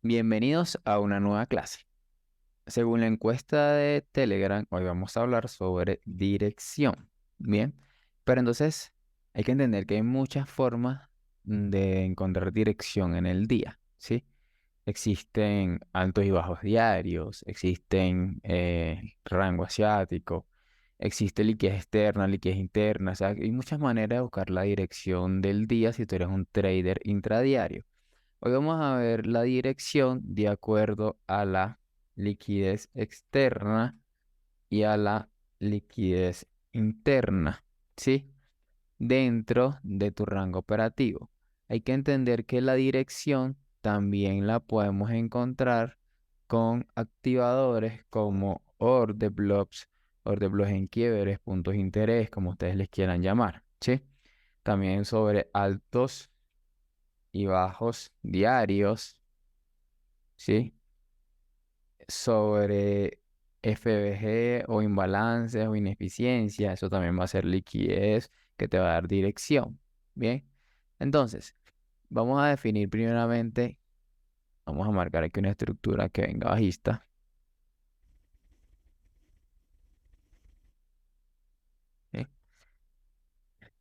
Bienvenidos a una nueva clase. Según la encuesta de Telegram, hoy vamos a hablar sobre dirección. Bien, pero entonces hay que entender que hay muchas formas de encontrar dirección en el día, ¿sí? Existen altos y bajos diarios, existen rango asiático, existe liquidez externa, liquidez interna, o sea, hay muchas maneras de buscar la dirección del día si tú eres un trader intradiario. Hoy vamos a ver la dirección de acuerdo a la liquidez externa y a la liquidez interna, ¿sí? Dentro de tu rango operativo. Hay que entender que la dirección también la podemos encontrar con activadores como order blocks en quiebres, puntos de interés, como ustedes les quieran llamar, ¿sí? También sobre altos y bajos diarios, ¿sí? Sobre FBG o imbalances o ineficiencia, eso también va a ser liquidez que te va a dar dirección. Bien, entonces, vamos a definir primeramente, vamos a marcar aquí una estructura que venga bajista. ¿Sí?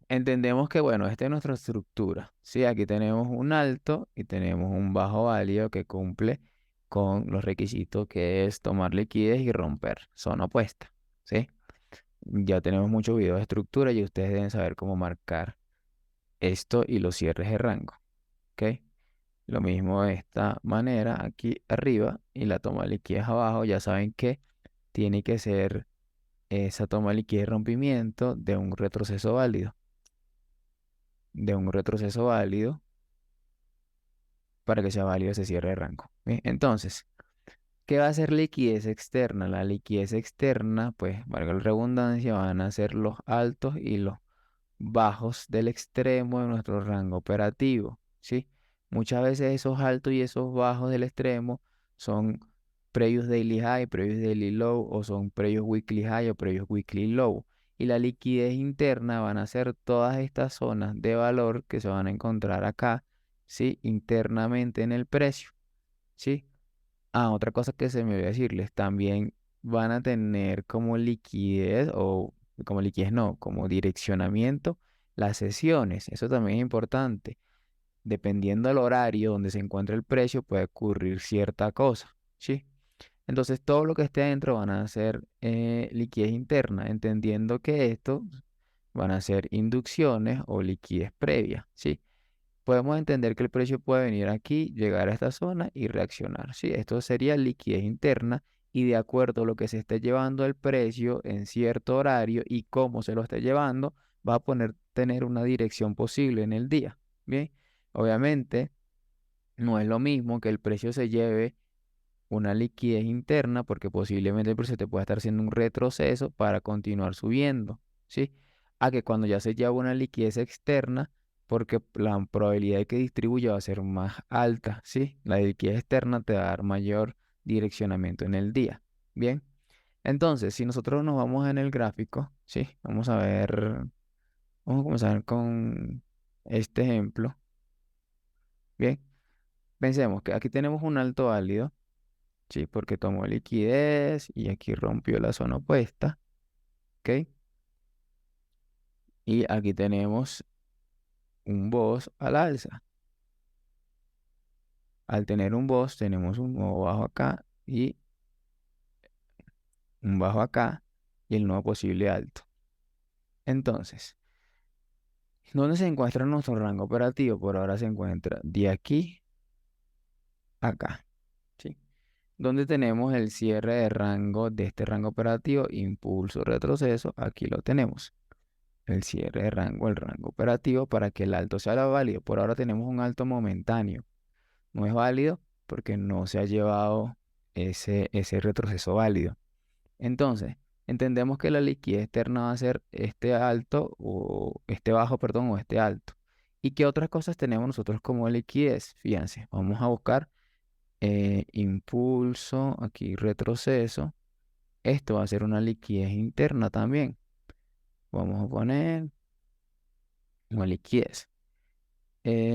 Entendemos que, bueno, esta es nuestra estructura. Sí, aquí tenemos un alto y tenemos un bajo válido que cumple con los requisitos que es tomar liquidez y romper zona opuesta. ¿Sí? Ya tenemos muchos videos de estructura y ustedes deben saber cómo marcar esto y los cierres de rango. ¿Ok? Lo mismo de esta manera aquí arriba y la toma de liquidez abajo. Ya saben que tiene que ser esa toma de liquidez rompimiento de un retroceso válido. De un retroceso válido para que sea válido ese cierre de rango. Bien, entonces, ¿qué va a ser liquidez externa? La liquidez externa, pues, valga la redundancia, van a ser los altos y los bajos del extremo de nuestro rango operativo, ¿sí? Muchas veces esos altos y esos bajos del extremo son previous daily high, previous daily low o son previous weekly high o previous weekly low. Y la liquidez interna van a ser todas estas zonas de valor que se van a encontrar acá, ¿sí? Internamente en el precio, ¿sí? Ah, otra cosa que se me olvidó decirles, también van a tener como liquidez o como liquidez no, como direccionamiento las sesiones. Eso también es importante. Dependiendo del horario donde se encuentre el precio, puede ocurrir cierta cosa, ¿sí? Entonces todo lo que esté adentro van a ser liquidez interna, entendiendo que esto van a ser inducciones o liquidez previa, ¿sí? Podemos entender que el precio puede venir aquí, llegar a esta zona y reaccionar. ¿Sí? Esto sería liquidez interna y de acuerdo a lo que se esté llevando el precio en cierto horario y cómo se lo esté llevando, va a tener una dirección posible en el día. Bien, obviamente no es lo mismo que el precio se lleve una liquidez interna porque posiblemente el precio te pueda estar haciendo un retroceso para continuar subiendo, ¿sí? A que cuando ya se lleva una liquidez externa, porque la probabilidad de que distribuya va a ser más alta, ¿sí? La liquidez externa te va a dar mayor direccionamiento en el día. Bien, entonces, si nosotros nos vamos en el gráfico, ¿sí? Vamos a ver, vamos a comenzar con este ejemplo. Bien, pensemos que aquí tenemos un alto válido. Sí, porque tomó liquidez y aquí rompió la zona opuesta. ¿Ok? Y aquí tenemos un boss al alza. Al tener un boss tenemos un nuevo bajo acá y un bajo acá y el nuevo posible alto. Entonces, ¿dónde se encuentra nuestro rango operativo? Por ahora se encuentra de aquí a acá. ¿Sí? Donde tenemos el cierre de rango de este rango operativo, impulso, retroceso, aquí lo tenemos. El cierre de rango, el rango operativo para que el alto sea válido. Por ahora tenemos un alto momentáneo. No es válido porque no se ha llevado ese retroceso válido. Entonces, entendemos que la liquidez externa va a ser este alto o este bajo, perdón, o este alto. ¿Y qué otras cosas tenemos nosotros como liquidez? Fíjense, vamos a buscar impulso, aquí retroceso. Esto va a ser una liquidez interna también. Vamos a poner una liquidez.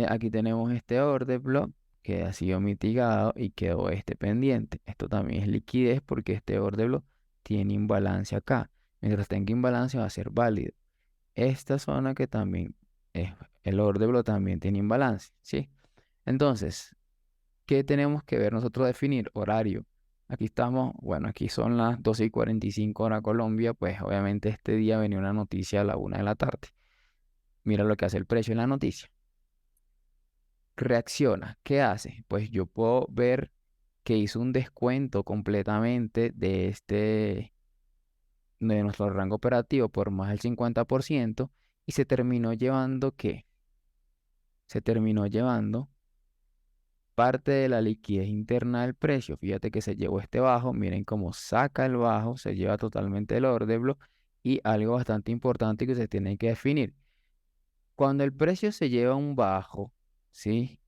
Aquí tenemos este order block, que ha sido mitigado y quedó este pendiente. Esto también es liquidez porque este order tiene imbalance acá. Mientras tenga imbalance va a ser válido. Esta zona que también es el order también tiene imbalance, ¿sí? Entonces, ¿qué tenemos que ver nosotros definir? Horario. Aquí estamos, bueno, aquí son las 12:45 hora Colombia, pues obviamente este día venía una noticia a la 1 de la tarde. Mira lo que hace el precio en la noticia. Reacciona. ¿Qué hace? Pues yo puedo ver que hizo un descuento completamente de nuestro rango operativo por más del 50% y se terminó llevando ¿qué? Se terminó llevando parte de la liquidez interna del precio. Fíjate que se llevó este bajo. Miren cómo saca el bajo, se lleva totalmente el order block y algo bastante importante que se tiene que definir. Cuando el precio se lleva un bajo, ¿sí?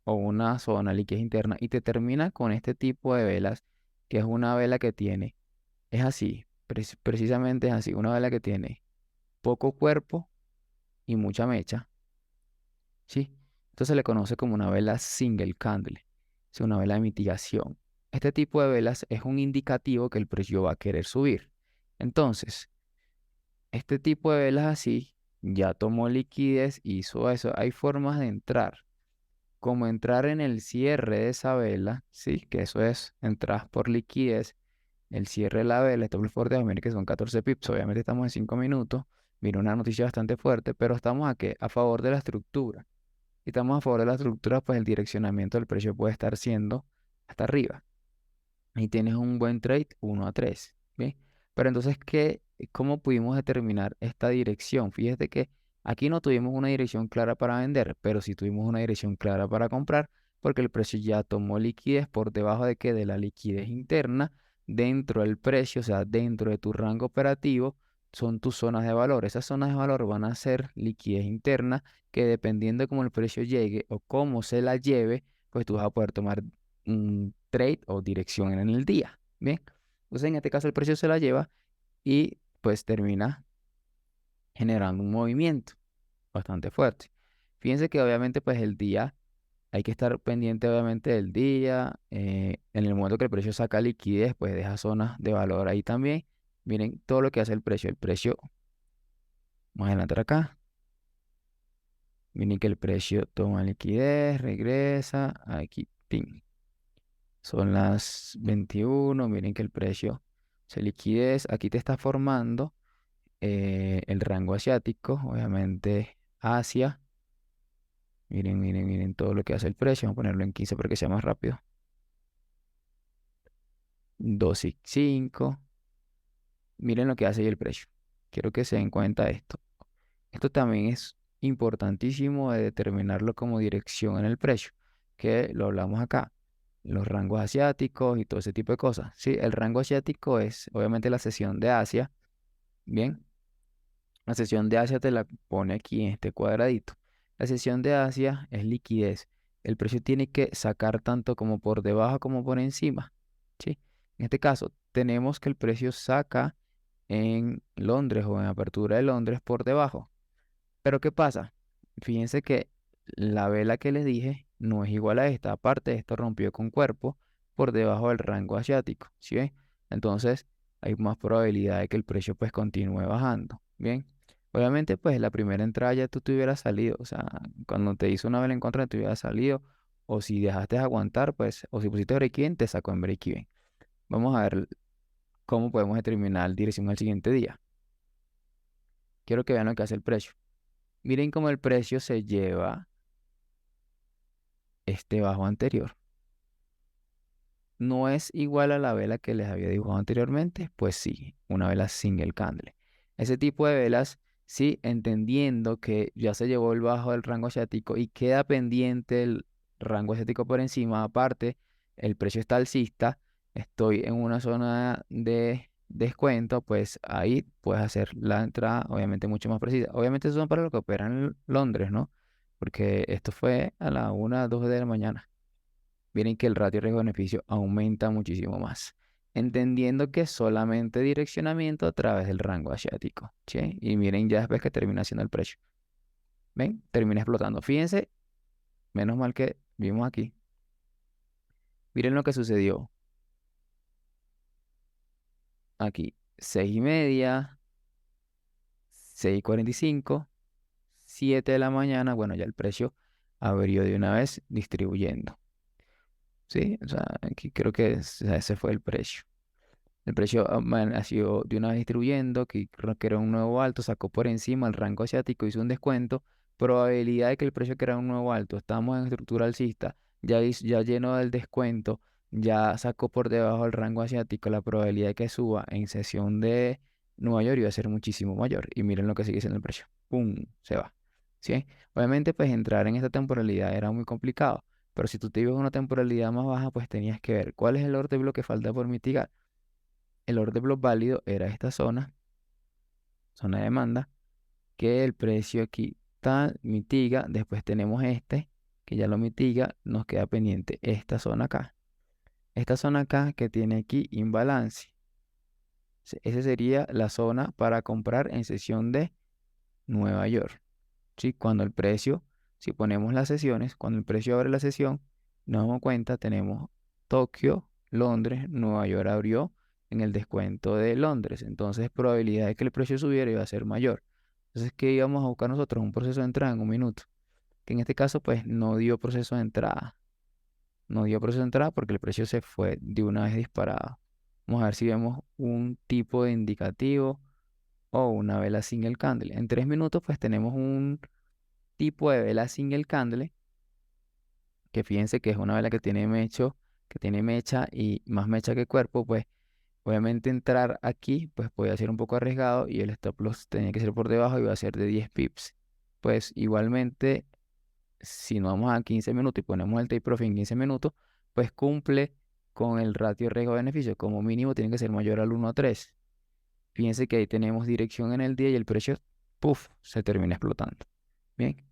O una zona liquidez interna y te termina con este tipo de velas, que es una vela que tiene, es así, precisamente es así, una vela que tiene poco cuerpo y mucha mecha, ¿sí? Entonces se le conoce como una vela single candle, es una vela de mitigación. Este tipo de velas es un indicativo que el precio va a querer subir. Entonces, este tipo de velas así ya tomó liquidez, hizo eso. Hay formas de entrar, como entrar en el cierre de esa vela, ¿sí? Que eso es, entras por liquidez, el cierre de la vela, esto es fuerte, mire que son 14 pips, obviamente estamos en 5 minutos, mira una noticia bastante fuerte, pero estamos aquí a favor de la estructura. Y estamos a favor de la estructura, pues el direccionamiento del precio puede estar siendo hasta arriba. Y tienes un buen trade 1 a 3, ¿bien? Pero entonces, ¿cómo pudimos determinar esta dirección? Fíjate que aquí no tuvimos una dirección clara para vender, pero sí tuvimos una dirección clara para comprar, porque el precio ya tomó liquidez por debajo de qué, de la liquidez interna dentro del precio, o sea, dentro de tu rango operativo, son tus zonas de valor. Esas zonas de valor van a ser liquidez interna, que dependiendo de cómo el precio llegue o cómo se la lleve, pues tú vas a poder tomar un trade o dirección en el día. Bien, entonces en este caso el precio se la lleva y pues termina generando un movimiento bastante fuerte. Fíjense que obviamente pues el día, hay que estar pendiente obviamente del día. En el momento que el precio saca liquidez, pues deja zonas de valor ahí también. Miren todo lo que hace el precio. El precio, más adelante acá. Miren que el precio toma liquidez, regresa, aquí, ping. Son las 21. Miren que el precio se liquidez. Aquí te está formando el rango asiático. Obviamente Asia. Miren, miren, miren todo lo que hace el precio. Vamos a ponerlo en 15 para que sea más rápido. 2 y 5. Miren lo que hace ahí el precio. Quiero que se den cuenta de esto. Esto también es importantísimo de determinarlo como dirección en el precio, que lo hablamos acá. Los rangos asiáticos y todo ese tipo de cosas. Sí, el rango asiático es obviamente la sesión de Asia. Bien, la sesión de Asia te la pone aquí en este cuadradito. La sesión de Asia es liquidez. El precio tiene que sacar tanto como por debajo como por encima. ¿Sí? En este caso, tenemos que el precio saca en Londres o en apertura de Londres por debajo. Pero ¿qué pasa? Fíjense que la vela que les dije no es igual a esta. Aparte, esto rompió con cuerpo por debajo del rango asiático. ¿Sí ven? Entonces, hay más probabilidad de que el precio pues continúe bajando. Bien. Obviamente, pues la primera entrada ya tú te hubieras salido. O sea, cuando te hizo una vela en contra, te hubieras salido. O si dejaste de aguantar, pues, o si pusiste break-even, te sacó en break-even. Vamos a ver cómo podemos determinar dirección al siguiente día. Quiero que vean lo que hace el precio. Miren cómo el precio se lleva este bajo anterior. ¿No es igual a la vela que les había dibujado anteriormente? Pues sí, una vela single candle. Ese tipo de velas, sí, entendiendo que ya se llevó el bajo del rango asiático y queda pendiente el rango asiático por encima, aparte, el precio está alcista, estoy en una zona de descuento, pues ahí puedes hacer la entrada, obviamente, mucho más precisa. Obviamente, eso son para los que operan en Londres, ¿no? Porque esto fue a la 2 de la mañana. Miren que el ratio riesgo-beneficio aumenta muchísimo más, entendiendo que es solamente direccionamiento a través del rango asiático, ¿sí? Y miren ya después que termina siendo el precio. ¿Ven? Termina explotando. Fíjense, menos mal que Vimos aquí. Miren lo que sucedió. Aquí, 6:30, 6:45, 7 de la mañana. Bueno, ya el precio abrió de una vez distribuyendo. ¿Sí? O sea, aquí creo que ese fue el precio. El precio ha sido de una vez distribuyendo, que creo que era un nuevo alto, sacó por encima el rango asiático, hizo un descuento. Probabilidad de que el precio que era un nuevo alto, estamos en estructura alcista, ya lleno del descuento, ya sacó por debajo el rango asiático, la probabilidad de que suba en sesión de Nueva York iba a ser muchísimo mayor. Y miren lo que sigue siendo el precio. ¡Pum! Se va. ¿Sí? Obviamente, pues entrar en esta temporalidad era muy complicado, pero si tú te ibas a una temporalidad más baja, pues tenías que ver cuál es el orden de bloque que falta por mitigar. El orden block válido era esta zona de demanda, que el precio aquí tal mitiga, después tenemos este, que ya lo mitiga, nos queda pendiente esta zona acá. Esta zona acá que tiene aquí imbalance. Esa sería la zona para comprar en sesión de Nueva York. ¿Sí? Cuando el precio, si ponemos las sesiones, cuando el precio abre la sesión, nos damos cuenta, tenemos Tokio, Londres, Nueva York abrió en el descuento de Londres. Entonces, probabilidad de que el precio subiera iba a ser mayor. Entonces, ¿qué íbamos a buscar nosotros? Un proceso de entrada en un minuto. Que en este caso, pues, no dio proceso de entrada. No dio proceso de entrada porque el precio se fue de una vez disparado. Vamos a ver si vemos un tipo de indicativo o una vela single candle. En 3 minutos, pues, tenemos un tipo de vela single candle, que fíjense que es una vela que tiene mecha y más mecha que cuerpo, pues obviamente entrar aquí pues puede ser un poco arriesgado y el stop loss tenía que ser por debajo y va a ser de 10 pips. Pues igualmente, si nos vamos a 15 minutos y ponemos el take profit en 15 minutos, pues cumple con el ratio riesgo-beneficio. Como mínimo tiene que ser mayor al 1:3. Fíjense que ahí tenemos dirección en el día y el precio, puff, se termina explotando. Bien.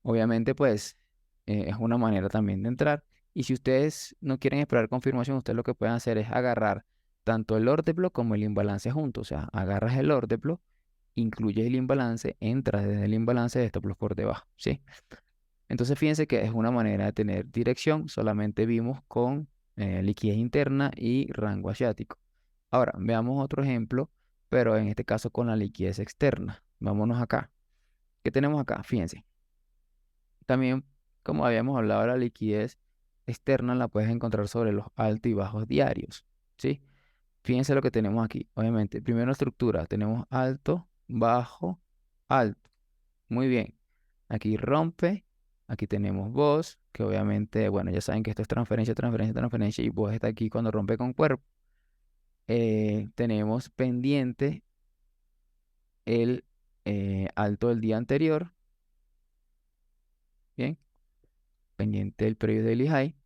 Obviamente, pues es una manera también de entrar. Y si ustedes no quieren esperar confirmación, ustedes lo que pueden hacer es agarrar tanto el order block como el imbalance juntos. O sea, agarras el order block, incluyes el imbalance, entras desde el imbalance de stop loss por debajo, ¿sí? Entonces, fíjense que es una manera de tener dirección. Solamente vimos con liquidez interna y rango asiático. Ahora, veamos otro ejemplo, pero en este caso con la liquidez externa. Vámonos acá. ¿Qué tenemos acá? Fíjense. También, como habíamos hablado, la liquidez externa la puedes encontrar sobre los altos y bajos diarios, ¿sí? Fíjense lo que tenemos aquí. Obviamente, primero estructura, tenemos alto, bajo, alto. Muy bien. Aquí rompe, aquí tenemos voz, que obviamente, bueno, ya saben que esto es transferencia, transferencia, transferencia, y voz está aquí cuando rompe con cuerpo. Tenemos pendiente el alto del día anterior, bien, pendiente el previo daily high.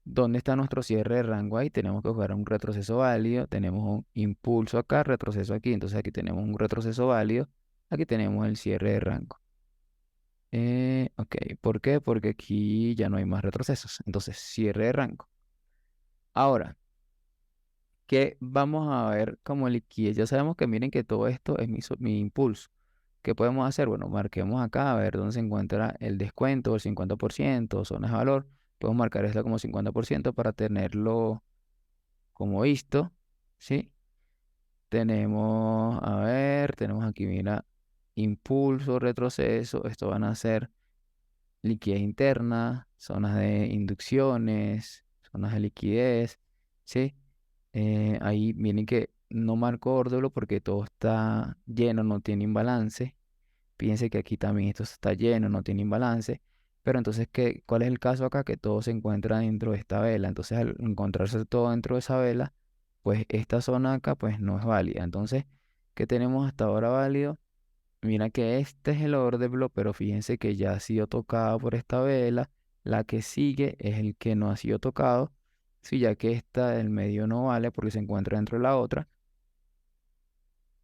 ¿Dónde está nuestro cierre de rango ahí? Tenemos que jugar un retroceso válido, tenemos un impulso acá, retroceso aquí, entonces aquí tenemos un retroceso válido, aquí tenemos el cierre de rango. Ok, ¿por qué? Porque aquí ya no hay más retrocesos, entonces cierre de rango. Ahora, ¿qué vamos a ver como liquidez? Ya sabemos que miren que todo esto es mi impulso. ¿Qué podemos hacer? Bueno, marquemos acá a ver dónde se encuentra el descuento, el 50%, zonas de valor. Podemos marcar esto como 50% para tenerlo como visto, ¿sí? Tenemos, a ver, tenemos aquí, mira, impulso, retroceso, esto van a ser liquidez interna, zonas de inducciones, zonas de liquidez, ¿sí? Ahí miren que no marco órdolo porque todo está lleno, no tiene imbalance. Fíjense que aquí también esto está lleno, no tiene imbalance. Pero entonces, ¿cuál es el caso acá? Que todo se encuentra dentro de esta vela. Entonces, al encontrarse todo dentro de esa vela, pues esta zona acá pues no es válida. Entonces, ¿qué tenemos hasta ahora válido? Mira que este es el order block, pero fíjense que ya ha sido tocado por esta vela. La que sigue es el que no ha sido tocado. Sí, ya que esta del medio no vale porque se encuentra dentro de la otra.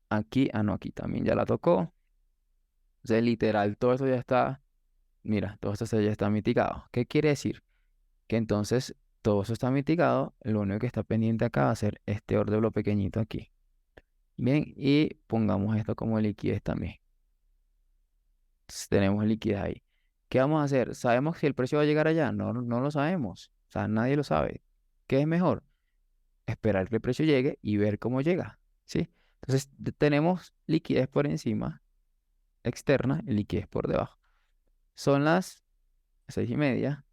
Aquí, no, aquí también ya la tocó. O sea, literal, todo eso ya está, mira, todo eso ya está mitigado. ¿Qué quiere decir? Que entonces todo eso está mitigado. Lo único que está pendiente acá va a ser este order block pequeñito aquí. Bien, y pongamos esto como liquidez también. Entonces, tenemos liquidez ahí. ¿Qué vamos a hacer? ¿Sabemos si el precio va a llegar allá? No, no lo sabemos. O sea, nadie lo sabe. ¿Qué es mejor? Esperar que el precio llegue y ver cómo llega, ¿sí? Entonces, tenemos liquidez por encima, externa, y liquidez por debajo. Son las 6:30,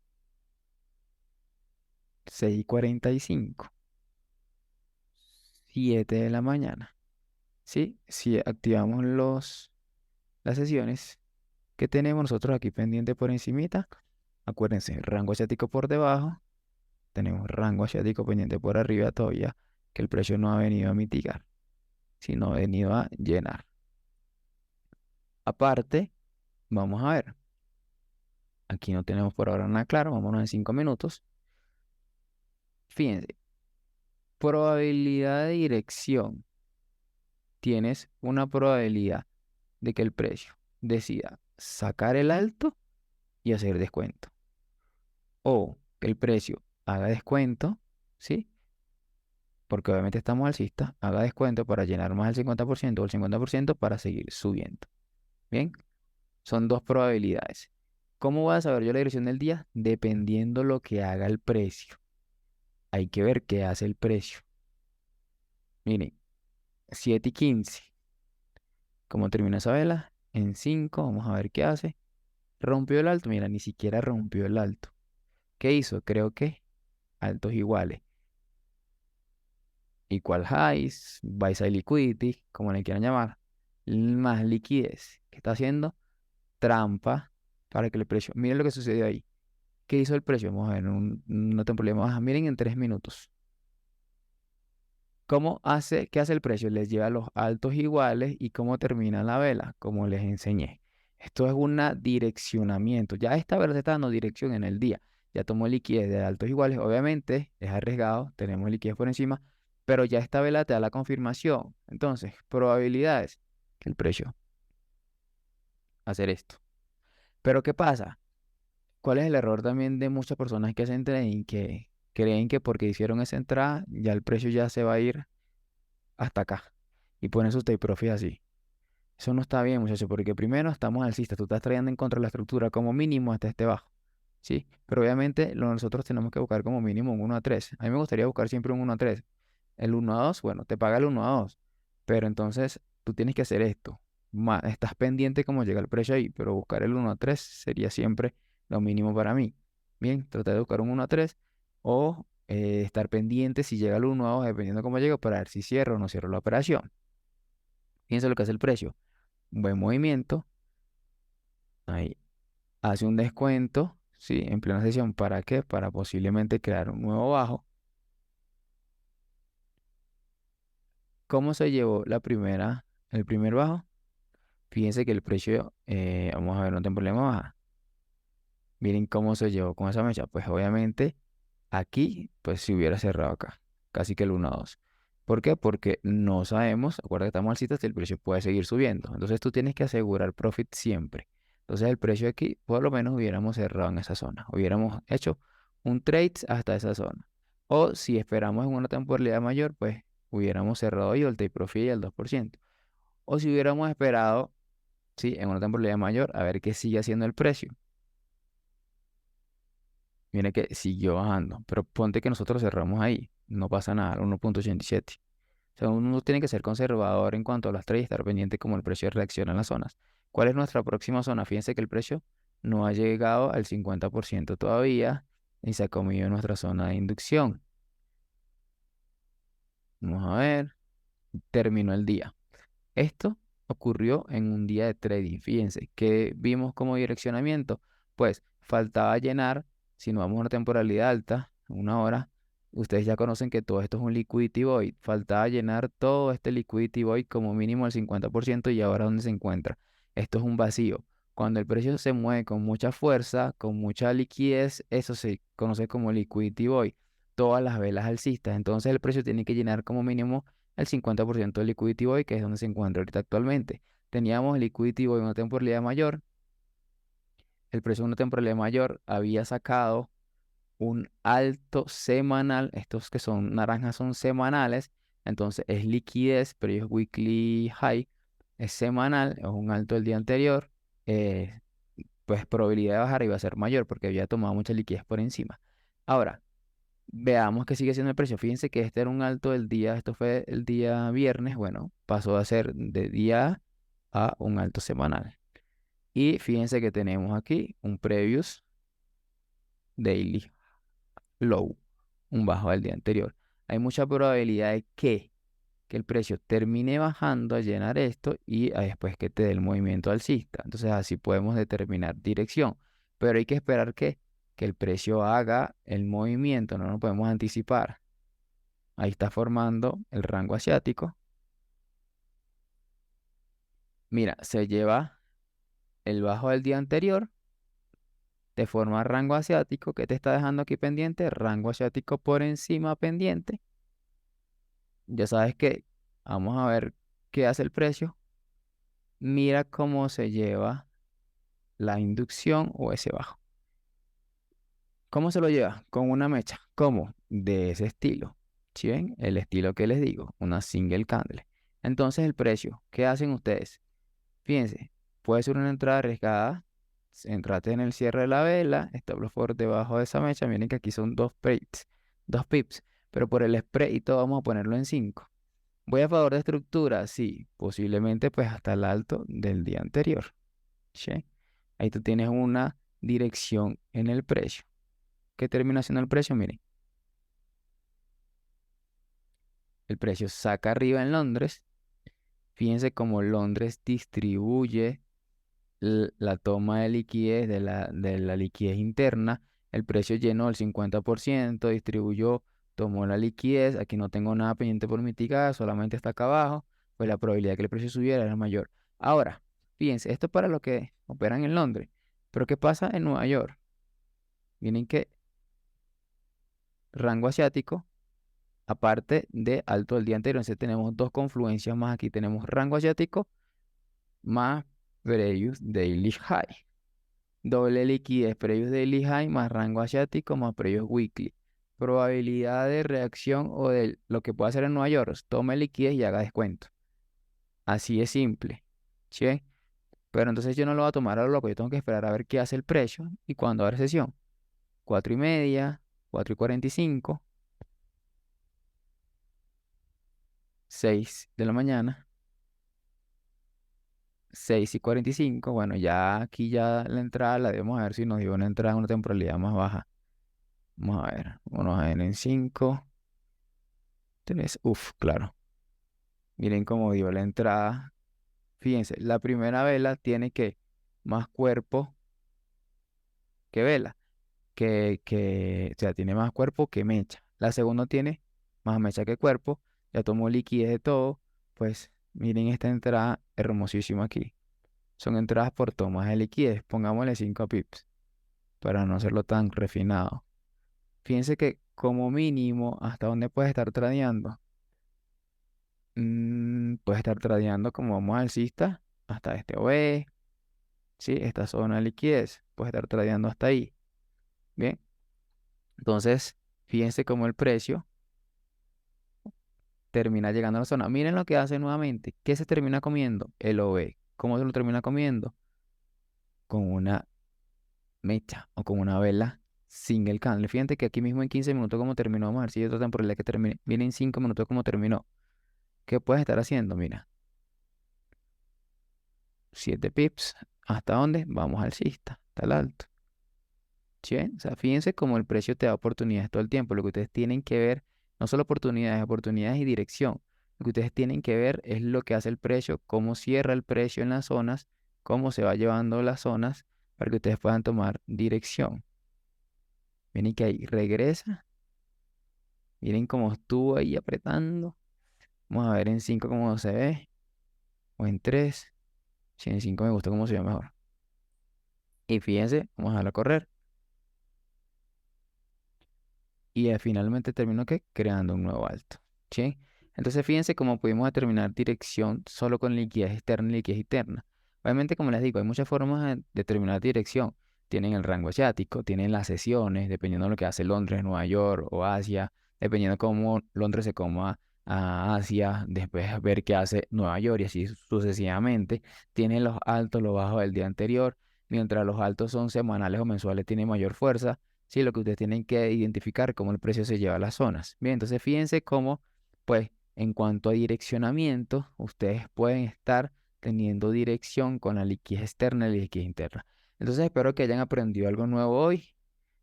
6:45, 7 de la mañana, ¿sí? Si activamos las sesiones que tenemos nosotros aquí pendiente por encimita, acuérdense, rango asiático por debajo, tenemos rango asiático pendiente por arriba todavía, que el precio no ha venido a mitigar, sino ha venido a llenar. Aparte, vamos a ver, aquí no tenemos por ahora nada claro, vámonos en 5 minutos. Fíjense, probabilidad de dirección. Tienes una probabilidad de que el precio decida sacar el alto y hacer descuento. O que el precio haga descuento, ¿sí? Porque obviamente estamos alcistas, haga descuento para llenar más del 50% o el 50% para seguir subiendo. Bien, son dos probabilidades. ¿Cómo voy a saber yo la dirección del día? Dependiendo lo que haga el precio. Hay que ver qué hace el precio. Miren, 7:15. ¿Cómo termina esa vela? En 5, vamos a ver qué hace. Rompió el alto, mira, ni siquiera rompió el alto. ¿Qué hizo? Creo que altos iguales. Equal highs, buy side liquidity, como le quieran llamar. Más liquidez. ¿Qué está haciendo? Trampa para que el precio. Miren lo que sucedió ahí. ¿Qué hizo el precio? Vamos a ver, una temporalidad baja. Miren en 3 minutos. ¿Qué hace el precio? Les lleva a los altos iguales y cómo termina la vela, como les enseñé. Esto es un direccionamiento. Ya esta vela se está dando dirección en el día. Ya tomó liquidez de altos iguales. Obviamente es arriesgado, tenemos liquidez por encima, pero ya esta vela te da la confirmación. Entonces, probabilidades que el precio hacer esto. Pero ¿qué pasa? ¿Cuál es el error también de muchas personas que hacen trading que creen que porque hicieron esa entrada ya el precio ya se va a ir hasta acá y ponen sus take profit así? Eso no está bien, muchachos, porque primero estamos alcistas, tú estás trayendo en contra de la estructura como mínimo hasta este bajo, ¿sí? Pero obviamente nosotros tenemos que buscar como mínimo un 1 a 3. A mí me gustaría buscar siempre un 1 a 3. El 1 a 2, bueno, te paga el 1 a 2, pero entonces tú tienes que hacer esto. Estás pendiente cómo llega el precio ahí, pero buscar el 1 a 3 sería siempre lo mínimo para mí. Bien, tratar de buscar un 1 a 3 o estar pendiente si llega el 1 a 2, dependiendo cómo llega, para ver si cierro o no cierro la operación. Fíjense lo que hace el precio. Un buen movimiento. Ahí hace un descuento, ¿sí? En plena sesión. ¿Para qué? Para posiblemente crear un nuevo bajo. ¿Cómo se llevó el primer bajo? Fíjense que el precio, vamos a ver, no tengo problema baja. Miren cómo se llevó con esa mecha. Pues obviamente aquí, pues si hubiera cerrado acá, casi que el 1 a 2. ¿Por qué? Porque no sabemos, acuérdate que estamos alcistas, el precio puede seguir subiendo. Entonces tú tienes que asegurar profit siempre. Entonces el precio aquí, por lo menos hubiéramos cerrado en esa zona. Hubiéramos hecho un trade hasta esa zona. O si esperamos en una temporalidad mayor, pues hubiéramos cerrado y el take profit al 2%. O si hubiéramos esperado, sí, en una temporalidad mayor, a ver qué sigue haciendo el precio. Mire que siguió bajando, pero ponte que nosotros cerramos ahí, no pasa nada, 1,87. O sea, uno tiene que ser conservador en cuanto a las trades y estar pendiente como el precio reacciona en las zonas. ¿Cuál es nuestra próxima zona? Fíjense que el precio no ha llegado al 50% todavía y se ha comido nuestra zona de inducción. Vamos a ver, terminó el día. Esto ocurrió en un día de trading. Fíjense que vimos como direccionamiento. Pues faltaba llenar, si no vamos a una temporalidad alta, 1 hora. Ustedes ya conocen que todo esto es un liquidity void. Faltaba llenar todo este liquidity void como mínimo el 50% y ahora ¿dónde se encuentra? Esto es un vacío. Cuando el precio se mueve con mucha fuerza, con mucha liquidez, eso se conoce como liquidity void. Todas las velas alcistas. Entonces el precio tiene que llenar como mínimo el 50% del liquidity void, que es donde se encuentra ahorita actualmente. Teníamos el liquidity void en una temporalidad mayor. El precio de una temporalidad mayor había sacado un alto semanal. Estos que son naranjas son semanales. Entonces es liquidez, pero es weekly high. Es semanal, es un alto del día anterior. eh, pues probabilidad de bajar iba a ser mayor porque había tomado mucha liquidez por encima. Ahora, veamos que sigue siendo el precio. Fíjense que este era un alto del día, esto fue el día viernes, bueno, pasó a ser de día a un alto semanal. Y fíjense que tenemos aquí un previous daily low, un bajo del día anterior. Hay mucha probabilidad de que el precio termine bajando a llenar esto y después que te dé el movimiento alcista. Entonces así podemos determinar dirección. Pero hay que esperar que el precio haga el movimiento, no nos podemos anticipar. Ahí está formando el rango asiático. Mira, se lleva el bajo del día anterior, te forma rango asiático. ¿Qué te está dejando aquí pendiente? Rango asiático por encima pendiente. Ya sabes que vamos a ver qué hace el precio. Mira cómo se lleva la inducción o ese bajo. ¿Cómo se lo lleva? Con una mecha. ¿Cómo? De ese estilo. ¿Sí ven? El estilo que les digo, una single candle. Entonces el precio, ¿qué hacen ustedes? Fíjense, puede ser una entrada arriesgada. Entrate en el cierre de la vela, stop loss por debajo de esa mecha. Miren que aquí son 2 pips, pero por el spread y todo vamos a ponerlo en 5. Voy a favor de estructura, sí, posiblemente pues hasta el alto del día anterior. ¿Sí? Ahí tú tienes una dirección en el precio. ¿Qué termina siendo el precio? Miren, el precio saca arriba en Londres. Fíjense cómo Londres distribuye la toma de liquidez de la liquidez interna. El precio llenó el 50%, distribuyó, tomó la liquidez. Aquí no tengo nada pendiente por mitigar, solamente está acá abajo. Pues la probabilidad de que el precio subiera era mayor. Ahora, fíjense, esto es para los que operan en Londres. Pero ¿qué pasa en Nueva York? Miren que rango asiático, aparte de alto del día anterior. Entonces tenemos dos confluencias más. Aquí tenemos rango asiático más previous daily high. Doble liquidez, previous daily high más rango asiático más previous weekly. Probabilidad de reacción o de lo que pueda hacer en Nueva York. Tome liquidez y haga descuento. Así es simple. ¿Sí? Pero entonces yo no lo voy a tomar a lo loco. Yo tengo que esperar a ver qué hace el precio y cuándo abre sesión. 4:30, 4:45, 6 de la mañana. 6:45. Bueno, ya aquí ya la entrada la debemos a ver si nos dio una entrada en una temporalidad más baja. Vamos a ver. Vamos a ver en 5. 3. Uf, claro. Miren cómo dio la entrada. Fíjense, la primera vela tiene que más cuerpo que vela. O sea, tiene más cuerpo que mecha. La segunda tiene más mecha que cuerpo. Ya tomó liquidez de todo. Pues miren esta entrada hermosísima aquí. Son entradas por tomas de liquidez. Pongámosle 5 pips para no hacerlo tan refinado. Fíjense que como mínimo, ¿hasta dónde puedes estar tradeando? Puedes estar tradeando como vamos alcista hasta este OE, ¿sí? Esta zona de liquidez. Puedes estar tradeando hasta ahí. Bien. Entonces, fíjense cómo el precio termina llegando a la zona. Miren lo que hace nuevamente. ¿Qué se termina comiendo? El OE. ¿Cómo se lo termina comiendo? Con una mecha o con una vela single candle. Fíjate que aquí mismo en 15 minutos como terminó. Vamos a ver si hay otra temporalidad que termine. Miren en 5 minutos como terminó. ¿Qué puedes estar haciendo? Mira, 7 pips. ¿Hasta dónde? Vamos alcista, hasta el alto. ¿Sí ven? O sea, fíjense cómo el precio te da oportunidades todo el tiempo. Lo que ustedes tienen que ver, no solo oportunidades, oportunidades y dirección. Lo que ustedes tienen que ver es lo que hace el precio, cómo cierra el precio en las zonas, cómo se va llevando las zonas para que ustedes puedan tomar dirección. Miren que ahí regresa. Miren cómo estuvo ahí apretando. Vamos a ver en 5 cómo se ve. O en 3. Si en 5 me gusta cómo se ve mejor. Y fíjense, vamos a dejarlo correr. Y finalmente terminó ¿qué? Creando un nuevo alto. ¿Sí? Entonces fíjense cómo pudimos determinar dirección solo con liquidez externa y liquidez interna. Obviamente, como les digo, hay muchas formas de determinar dirección. Tienen el rango asiático, tienen las sesiones, dependiendo de lo que hace Londres, Nueva York o Asia, dependiendo de cómo Londres se coma a Asia, después ver qué hace Nueva York y así sucesivamente. Tienen los altos, los bajos del día anterior. mientras los altos son semanales o mensuales, tienen mayor fuerza. Sí, lo que ustedes tienen que identificar cómo el precio se lleva a las zonas. Bien, entonces fíjense cómo, pues, en cuanto a direccionamiento, ustedes pueden estar teniendo dirección con la liquidez externa y la liquidez interna. Entonces espero que hayan aprendido algo nuevo hoy.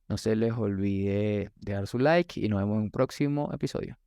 No se les olvide dejar su like y nos vemos en un próximo episodio.